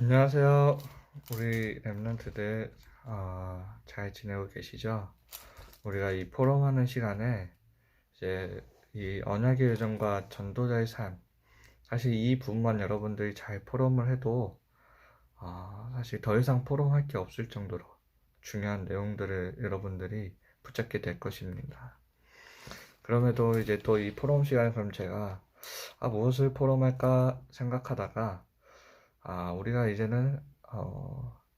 안녕하세요. 우리 랩런트들 잘 지내고 계시죠? 우리가 이 포럼하는 시간에 이제 이 언약의 여정과 전도자의 삶, 사실 이 부분만 여러분들이 잘 포럼을 해도 사실 더 이상 포럼할 게 없을 정도로 중요한 내용들을 여러분들이 붙잡게 될 것입니다. 그럼에도 이제 또 이 포럼 시간에 그럼 제가 무엇을 포럼할까 생각하다가 우리가 이제는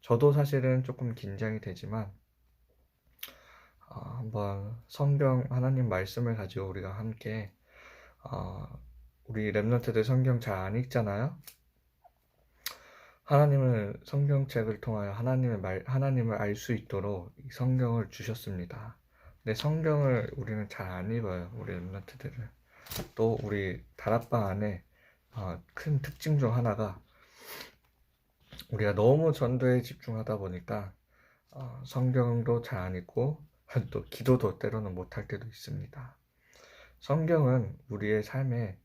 저도 사실은 조금 긴장이 되지만 한번 성경 하나님 말씀을 가지고 우리가 함께 우리 랩런트들 성경 잘 안 읽잖아요. 하나님은 성경책을 통하여 하나님을 알 수 있도록 이 성경을 주셨습니다. 근데 성경을 우리는 잘 안 읽어요. 우리 랩런트들은. 또 우리 다락방 안에 큰 특징 중 하나가 우리가 너무 전도에 집중하다 보니까 성경도 잘 안 읽고 또 기도도 때로는 못할 때도 있습니다. 성경은 우리의 삶의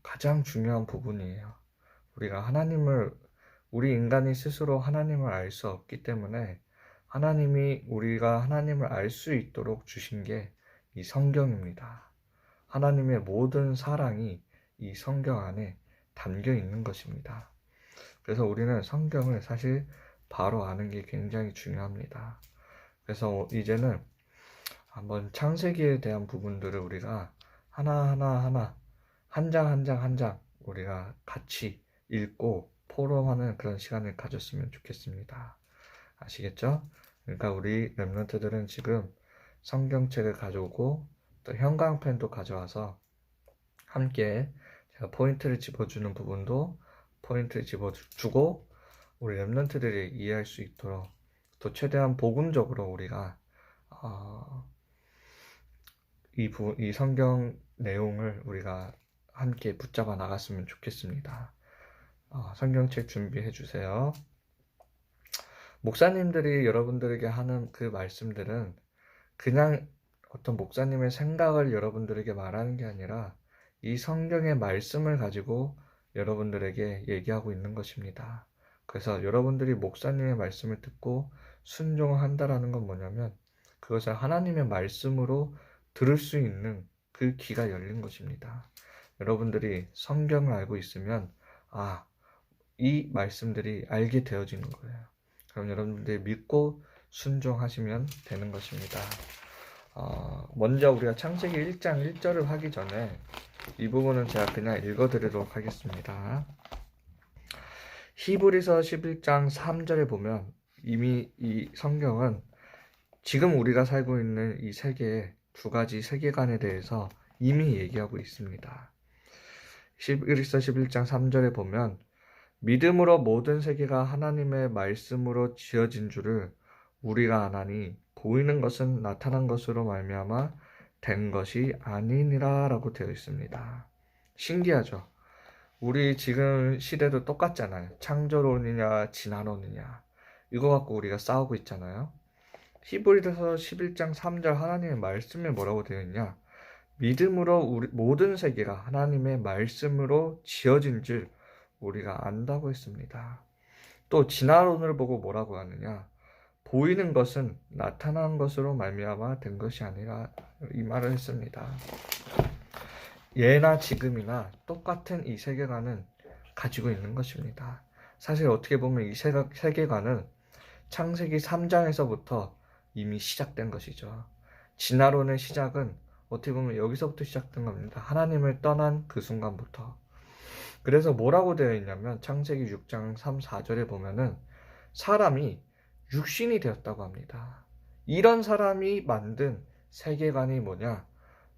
가장 중요한 부분이에요. 우리 인간이 스스로 하나님을 알 수 없기 때문에 우리가 하나님을 알 수 있도록 주신 게 이 성경입니다. 하나님의 모든 사랑이 이 성경 안에 담겨 있는 것입니다. 그래서 우리는 성경을 사실 바로 아는 게 굉장히 중요합니다. 그래서 이제는 한번 창세기에 대한 부분들을 우리가 하나하나 한 장 한 장 우리가 같이 읽고 포럼하는 그런 시간을 가졌으면 좋겠습니다. 아시겠죠? 그러니까 우리 랩런트들은 지금 성경책을 가져오고 또 형광펜도 가져와서 함께 제가 포인트를 집어주는 부분도 포인트를 집어주고 우리 랩런트들이 이해할 수 있도록 또 최대한 복음적으로 우리가 이 성경 내용을 우리가 함께 붙잡아 나갔으면 좋겠습니다. 성경책 준비해 주세요. 목사님들이 여러분들에게 하는 그 말씀들은 그냥 어떤 목사님의 생각을 여러분들에게 말하는 게 아니라 이 성경의 말씀을 가지고 여러분들에게 얘기하고 있는 것입니다. 그래서 여러분들이 목사님의 말씀을 듣고 순종한다라는 건 뭐냐면 그것을 하나님의 말씀으로 들을 수 있는 그 귀가 열린 것입니다. 여러분들이 성경을 알고 있으면 이 말씀들이 알게 되어지는 거예요. 그럼 여러분들이 믿고 순종하시면 되는 것입니다. 먼저 우리가 창세기 1장 1절을 하기 전에 이 부분은 제가 그냥 읽어드리도록 하겠습니다. 히브리서 11장 3절에 보면 이미 이 성경은 지금 우리가 살고 있는 이 세계의 두 가지 세계관에 대해서 이미 얘기하고 있습니다. 히브리서 11장 3절에 보면 믿음으로 모든 세계가 하나님의 말씀으로 지어진 줄을 우리가 아나니 보이는 것은 나타난 것으로 말미암아 된 것이 아니니라 라고 되어 있습니다. 신기하죠? 우리 지금 시대도 똑같잖아요. 창조론이냐 진화론이냐 이거 갖고 우리가 싸우고 있잖아요. 히브리서 11장 3절 하나님의 말씀에 뭐라고 되어 있냐? 믿음으로 우리 모든 세계가 하나님의 말씀으로 지어진 줄 우리가 안다고 했습니다. 또 진화론을 보고 뭐라고 하느냐? 보이는 것은 나타난 것으로 말미암아 된 것이 아니라 이 말을 했습니다. 예나 지금이나 똑같은 이 세계관은 가지고 있는 것입니다. 사실 어떻게 보면 이 세계관은 창세기 3장에서부터 이미 시작된 것이죠. 진화론의 시작은 어떻게 보면 여기서부터 시작된 겁니다. 하나님을 떠난 그 순간부터. 그래서 뭐라고 되어 있냐면 창세기 6장 3, 4절에 보면은 사람이 육신이 되었다고 합니다. 이런 사람이 만든 세계관이 뭐냐?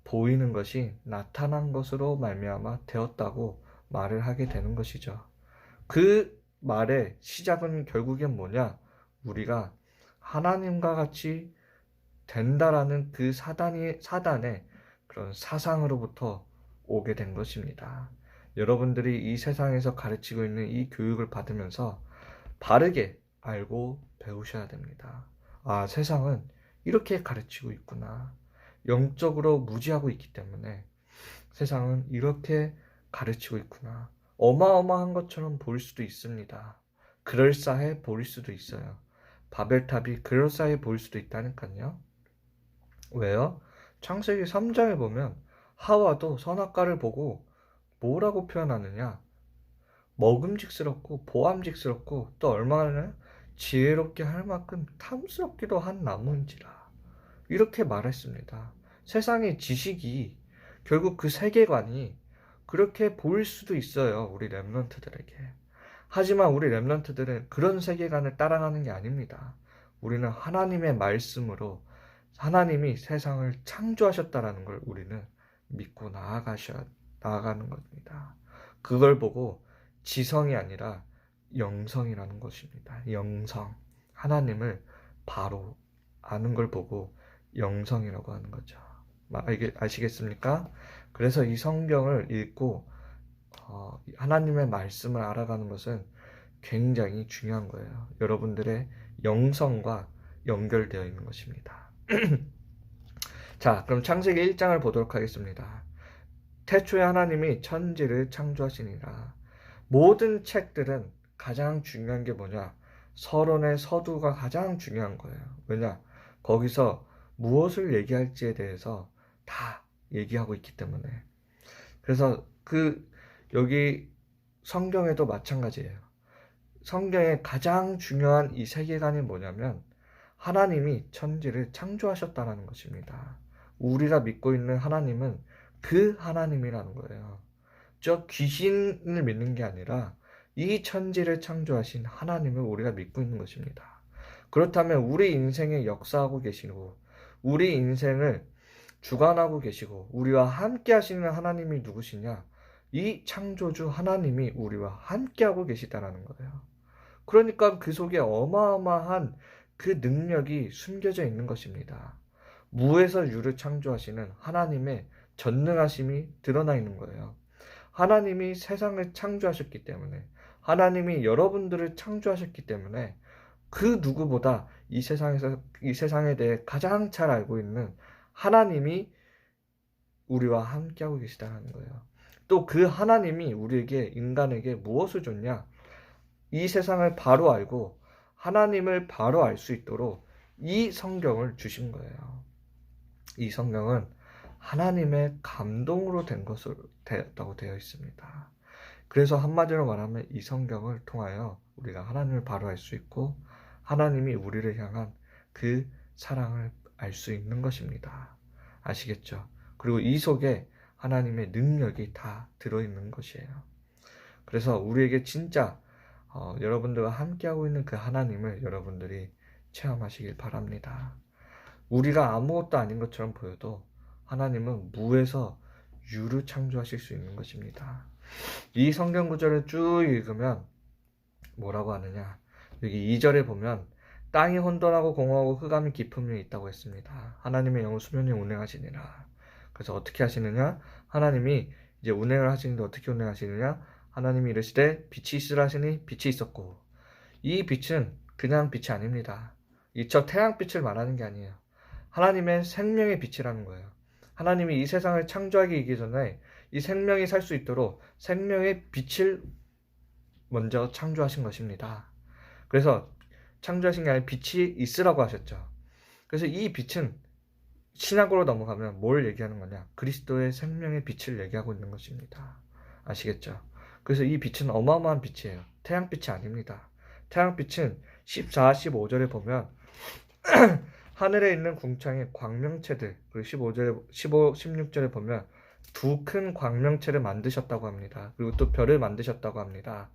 보이는 것이 나타난 것으로 말미암아 되었다고 말을 하게 되는 것이죠. 그 말의 시작은 결국엔 뭐냐? 우리가 하나님과 같이 된다라는 그 사단의 그런 사상으로부터 오게 된 것입니다. 여러분들이 이 세상에서 가르치고 있는 이 교육을 받으면서 바르게 알고 배우셔야 됩니다. 세상은 이렇게 가르치고 있구나. 영적으로 무지하고 있기 때문에 세상은 이렇게 가르치고 있구나. 어마어마한 것처럼 보일 수도 있습니다. 그럴싸해 보일 수도 있어요. 바벨탑이 그럴싸해 보일 수도 있다니까요. 왜요? 창세기 3장에 보면 하와도 선악과를 보고 뭐라고 표현하느냐? 먹음직스럽고 보암직스럽고 또 얼마나 지혜롭게 할 만큼 탐스럽기도 한 나무인지라 이렇게 말했습니다. 세상의 지식이 결국 그 세계관이 그렇게 보일 수도 있어요. 우리 렘넌트들에게. 하지만 우리 렘넌트들은 그런 세계관을 따라가는 게 아닙니다. 우리는 하나님의 말씀으로 하나님이 세상을 창조하셨다라는 걸 우리는 믿고 나아가는 겁니다. 그걸 보고 지성이 아니라 영성이라는 것입니다. 영성. 하나님을 바로 아는 걸 보고 영성이라고 하는 거죠. 아시겠습니까? 그래서 이 성경을 읽고 하나님의 말씀을 알아가는 것은 굉장히 중요한 거예요. 여러분들의 영성과 연결되어 있는 것입니다. 자, 그럼 창세기 1장을 보도록 하겠습니다. 태초에 하나님이 천지를 창조하시니라. 모든 책들은 가장 중요한 게 뭐냐? 서론의 서두가 가장 중요한 거예요. 왜냐? 거기서 무엇을 얘기할지에 대해서 다 얘기하고 있기 때문에. 그래서 여기 성경에도 마찬가지예요. 성경의 가장 중요한 이 세계관이 뭐냐면 하나님이 천지를 창조하셨다는 것입니다. 우리가 믿고 있는 하나님은 그 하나님이라는 거예요. 저 귀신을 믿는 게 아니라 이 천지를 창조하신 하나님을 우리가 믿고 있는 것입니다. 그렇다면 우리 인생에 역사하고 계시고 우리 인생을 주관하고 계시고 우리와 함께 하시는 하나님이 누구시냐? 이 창조주 하나님이 우리와 함께하고 계시다라는 거예요. 그러니까 그 속에 어마어마한 그 능력이 숨겨져 있는 것입니다. 무에서 유를 창조하시는 하나님의 전능하심이 드러나 있는 거예요. 하나님이 세상을 창조하셨기 때문에 하나님이 여러분들을 창조하셨기 때문에 그 누구보다 이 세상에 대해 가장 잘 알고 있는 하나님이 우리와 함께하고 계시다는 거예요. 또 그 하나님이 우리에게 인간에게 무엇을 줬냐? 이 세상을 바로 알고 하나님을 바로 알 수 있도록 이 성경을 주신 거예요. 이 성경은 하나님의 감동으로 되었다고 되어 있습니다. 그래서 한마디로 말하면 이 성경을 통하여 우리가 하나님을 바로 알 수 있고 하나님이 우리를 향한 그 사랑을 알 수 있는 것입니다. 아시겠죠? 그리고 이 속에 하나님의 능력이 다 들어있는 것이에요. 그래서 우리에게 진짜 여러분들과 함께하고 있는 그 하나님을 여러분들이 체험하시길 바랍니다. 우리가 아무것도 아닌 것처럼 보여도 하나님은 무에서 유를 창조하실 수 있는 것입니다. 이 성경 구절을 쭉 읽으면 뭐라고 하느냐? 여기 2절에 보면 땅이 혼돈하고 공허하고 흑암이 깊음이 있다고 했습니다. 하나님의 영은 수면에 운행하시니라. 그래서 어떻게 하시느냐? 하나님이 이제 운행을 하시는데 어떻게 운행하시느냐? 하나님이 이르시되 빛이 있으라 하시니 빛이 있었고 이 빛은 그냥 빛이 아닙니다. 저 태양빛을 말하는 게 아니에요. 하나님의 생명의 빛이라는 거예요. 하나님이 이 세상을 창조하기 전에 이 생명이 살 수 있도록 생명의 빛을 먼저 창조하신 것입니다. 그래서 창조하신 게 아니라 빛이 있으라고 하셨죠. 그래서 이 빛은 신약으로 넘어가면 뭘 얘기하는 거냐? 그리스도의 생명의 빛을 얘기하고 있는 것입니다. 아시겠죠? 그래서 이 빛은 어마어마한 빛이에요. 태양빛이 아닙니다. 태양빛은 14, 15절에 보면 하늘에 있는 궁창의 광명체들, 그리고 16절에 보면 두 큰 광명체를 만드셨다고 합니다. 그리고 또 별을 만드셨다고 합니다.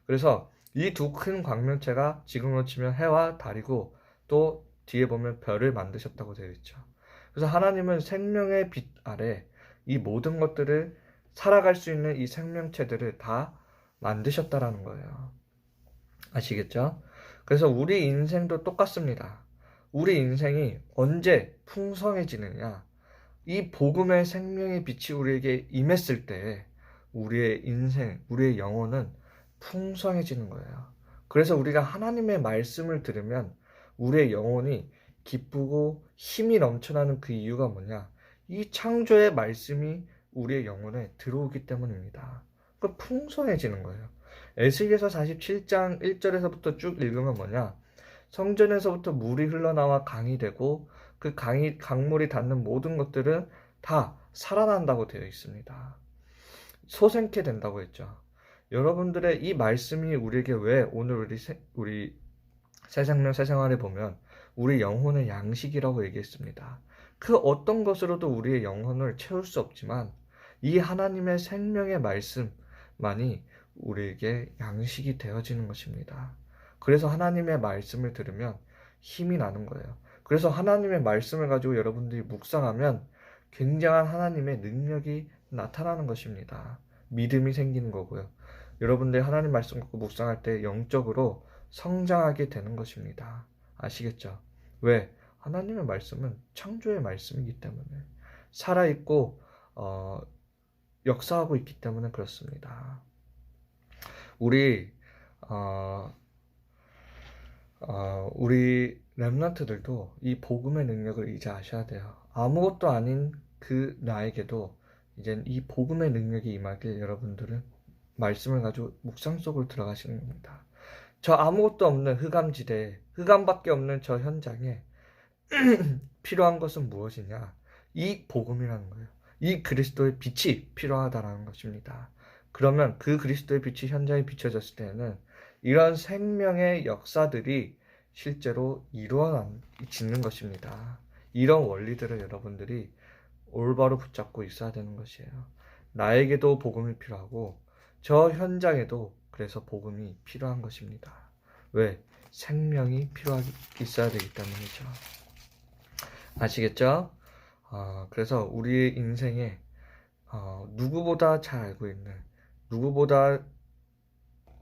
그래서 이 두 큰 광명체가 지금으로 치면 해와 달이고 또 뒤에 보면 별을 만드셨다고 되어 있죠. 그래서 하나님은 생명의 빛 아래 이 모든 것들을 살아갈 수 있는 이 생명체들을 다 만드셨다라는 거예요. 아시겠죠? 그래서 우리 인생도 똑같습니다. 우리 인생이 언제 풍성해지느냐? 이 복음의 생명의 빛이 우리에게 임했을 때 우리의 인생, 우리의 영혼은 풍성해지는 거예요. 그래서 우리가 하나님의 말씀을 들으면 우리의 영혼이 기쁘고 힘이 넘쳐나는 그 이유가 뭐냐? 이 창조의 말씀이 우리의 영혼에 들어오기 때문입니다. 그 풍성해지는 거예요. 에스겔서 47장 1절에서부터 쭉 읽으면 뭐냐? 성전에서부터 물이 흘러나와 강이 되고 그 강물이 닿는 모든 것들은 다 살아난다고 되어 있습니다. 소생케 된다고 했죠. 여러분들의 이 말씀이 우리에게 왜 오늘 우리 새생명 새생활에 보면 우리 영혼의 양식이라고 얘기했습니다. 그 어떤 것으로도 우리의 영혼을 채울 수 없지만 이 하나님의 생명의 말씀만이 우리에게 양식이 되어지는 것입니다. 그래서 하나님의 말씀을 들으면 힘이 나는 거예요. 그래서 하나님의 말씀을 가지고 여러분들이 묵상하면 굉장한 하나님의 능력이 나타나는 것입니다. 믿음이 생기는 거고요. 여러분들이 하나님 말씀 갖고 묵상할 때 영적으로 성장하게 되는 것입니다. 아시겠죠? 왜? 하나님의 말씀은 창조의 말씀이기 때문에 살아있고 역사하고 있기 때문에 그렇습니다. 우리 렘넌트들도 이 복음의 능력을 이제 아셔야 돼요. 아무것도 아닌 그 나에게도 이제 이 복음의 능력이 임하길 여러분들은 말씀을 가지고 묵상 속으로 들어가시는 겁니다. 저 아무것도 없는 흑암지대에 흑암밖에 없는 저 현장에 필요한 것은 무엇이냐? 이 복음이라는 거예요. 이 그리스도의 빛이 필요하다라는 것입니다. 그러면 그 그리스도의 빛이 현장에 비춰졌을 때는 이런 생명의 역사들이 실제로 이루어지는 것입니다. 이런 원리들을 여러분들이 올바로 붙잡고 있어야 되는 것이에요. 나에게도 복음이 필요하고 저 현장에도 그래서 복음이 필요한 것입니다. 왜? 생명이 있어야 되기 때문이죠. 아시겠죠? 그래서 우리의 인생에 누구보다 잘 알고 있는, 누구보다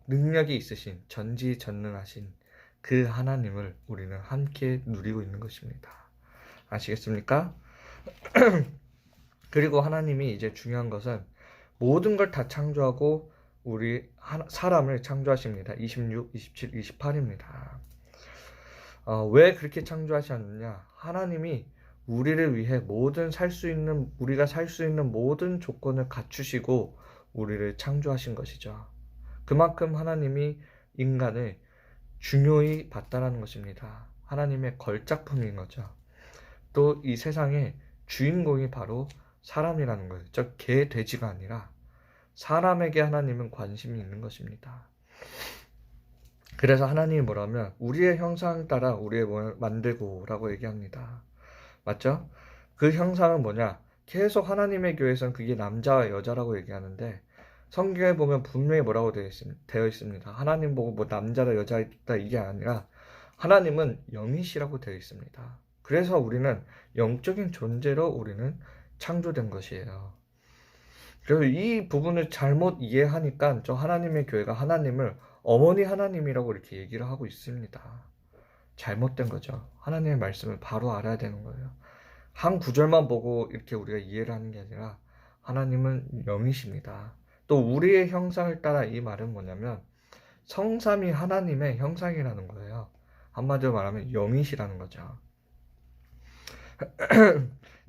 능력이 있으신, 전지전능하신 그 하나님을 우리는 함께 누리고 있는 것입니다. 아시겠습니까? 그리고 하나님이 이제 중요한 것은 모든 걸 다 창조하고 우리 사람을 창조하십니다. 26, 27, 28입니다. 왜 그렇게 창조하셨느냐? 하나님이 우리를 위해 우리가 살 수 있는 모든 조건을 갖추시고 우리를 창조하신 것이죠. 그만큼 하나님이 인간을 중요히 봤다라는 것입니다. 하나님의 걸작품인 거죠. 또 이 세상의 주인공이 바로 사람이라는 거예요. 즉 개, 돼지가 아니라 사람에게 하나님은 관심이 있는 것입니다. 그래서 하나님이 뭐라면 우리의 형상 따라 우리의 만들고라고 얘기합니다. 맞죠? 그 형상은 뭐냐? 계속 하나님의 교회에서는 그게 남자와 여자라고 얘기하는데 성경에 보면 분명히 뭐라고 되어 있습니다. 하나님 보고 뭐 남자다 여자다 이게 아니라 하나님은 영이시라고 되어 있습니다. 그래서 우리는 영적인 존재로 우리는 창조된 것이에요. 그래서 이 부분을 잘못 이해하니까 저 하나님의 교회가 하나님을 어머니 하나님이라고 이렇게 얘기를 하고 있습니다. 잘못된 거죠. 하나님의 말씀을 바로 알아야 되는 거예요. 한 구절만 보고 이렇게 우리가 이해를 하는 게 아니라 하나님은 영이십니다. 또 우리의 형상을 따라 이 말은 뭐냐면 성삼위 하나님의 형상이라는 거예요. 한마디로 말하면 영이시라는 거죠.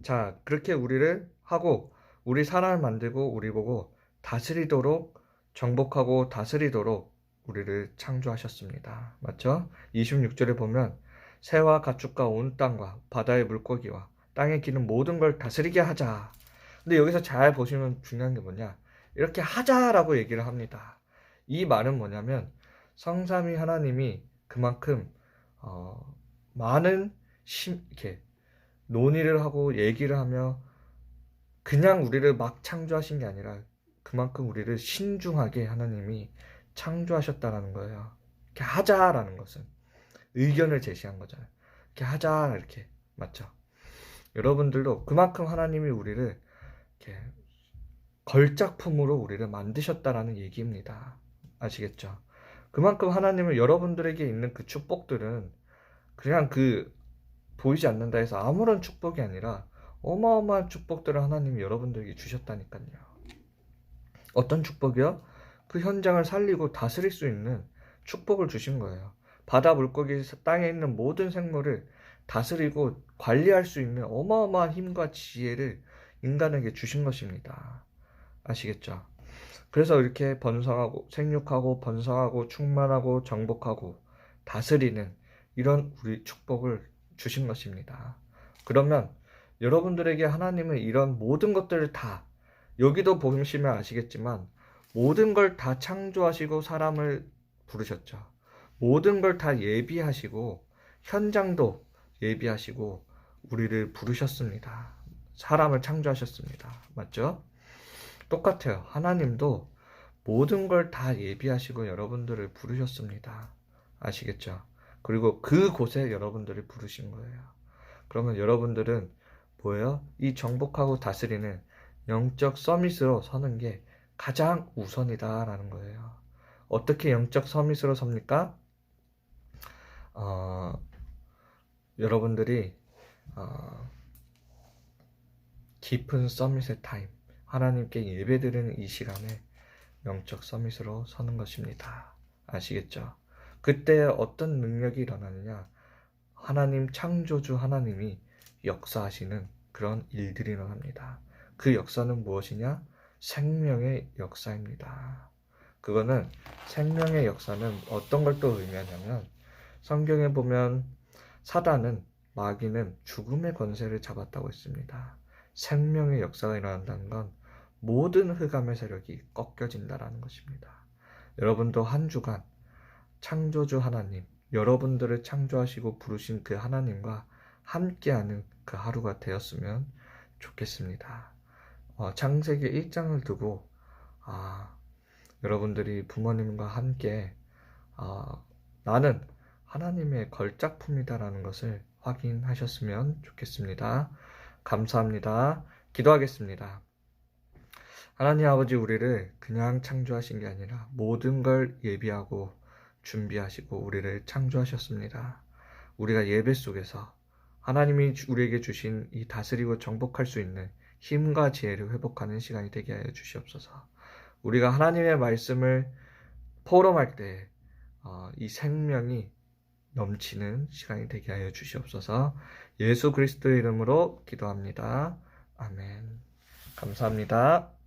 자, 그렇게 우리를 하고 우리 사람을 만들고 우리 보고 다스리도록 정복하고 다스리도록 우리를 창조하셨습니다. 맞죠? 26절에 보면 새와 가축과 온 땅과 바다의 물고기와 땅에 기는 모든 걸 다스리게 하자. 근데 여기서 잘 보시면 중요한 게 뭐냐? 이렇게 하자라고 얘기를 합니다. 이 말은 뭐냐면 성삼위 하나님이 그만큼 많은 이렇게 논의를 하고 얘기를 하며 그냥 우리를 막 창조하신 게 아니라 그만큼 우리를 신중하게 하나님이 창조하셨다라는 거예요. 이렇게 하자라는 것은 의견을 제시한 거잖아요. 이렇게 하자 이렇게 맞죠? 여러분들도 그만큼 하나님이 우리를 이렇게 걸작품으로 우리를 만드셨다라는 얘기입니다. 아시겠죠? 그만큼 하나님은 여러분들에게 있는 그 축복들은 그냥 보이지 않는다 해서 아무런 축복이 아니라 어마어마한 축복들을 하나님이 여러분들에게 주셨다니까요. 어떤 축복이요? 그 현장을 살리고 다스릴 수 있는 축복을 주신 거예요. 바다 물고기 땅에 있는 모든 생물을 다스리고 관리할 수 있는 어마어마한 힘과 지혜를 인간에게 주신 것입니다. 아시겠죠? 그래서 이렇게 번성하고 생육하고 번성하고 충만하고 정복하고 다스리는 이런 우리 축복을 주신 것입니다. 그러면 여러분들에게 하나님은 이런 모든 것들을 다, 여기도 보시면 아시겠지만 모든 걸 다 창조하시고 사람을 부르셨죠. 모든 걸 다 예비하시고 현장도 예비하시고 우리를 부르셨습니다. 사람을 창조하셨습니다. 맞죠? 똑같아요. 하나님도 모든 걸 다 예비하시고 여러분들을 부르셨습니다. 아시겠죠? 그리고 그곳에 여러분들을 부르신 거예요. 그러면 여러분들은 뭐예요? 이 정복하고 다스리는 영적 서밋으로 서는 게 가장 우선이다라는 거예요. 어떻게 영적 서밋으로 섭니까? 여러분들이 깊은 서밋의 타임, 하나님께 예배드리는 이 시간에 영적 서밋으로 서는 것입니다. 아시겠죠? 그때 어떤 능력이 일어나느냐? 하나님 창조주 하나님이 역사하시는 그런 일들이 일어납니다. 그 역사는 무엇이냐? 생명의 역사입니다. 그거는 생명의 역사는 어떤 걸 또 의미하냐면 성경에 보면 사단은 마귀는 죽음의 권세를 잡았다고 했습니다. 생명의 역사가 일어난다는 건 모든 흑암의 세력이 꺾여진다라는 것입니다. 여러분도 한 주간 창조주 하나님, 여러분들을 창조하시고 부르신 그 하나님과 함께하는 그 하루가 되었으면 좋겠습니다. 창세기 1장을 두고 여러분들이 부모님과 함께 나는 하나님의 걸작품이다라는 것을 확인하셨으면 좋겠습니다. 감사합니다. 기도하겠습니다. 하나님 아버지, 우리를 그냥 창조하신 게 아니라 모든 걸 예비하고 준비하시고 우리를 창조하셨습니다. 우리가 예배 속에서 하나님이 우리에게 주신 이 다스리고 정복할 수 있는 힘과 지혜를 회복하는 시간이 되게 하여 주시옵소서. 우리가 하나님의 말씀을 포럼할 때 이 생명이 넘치는 시간이 되게 하여 주시옵소서. 예수 그리스도의 이름으로 기도합니다. 아멘. 감사합니다.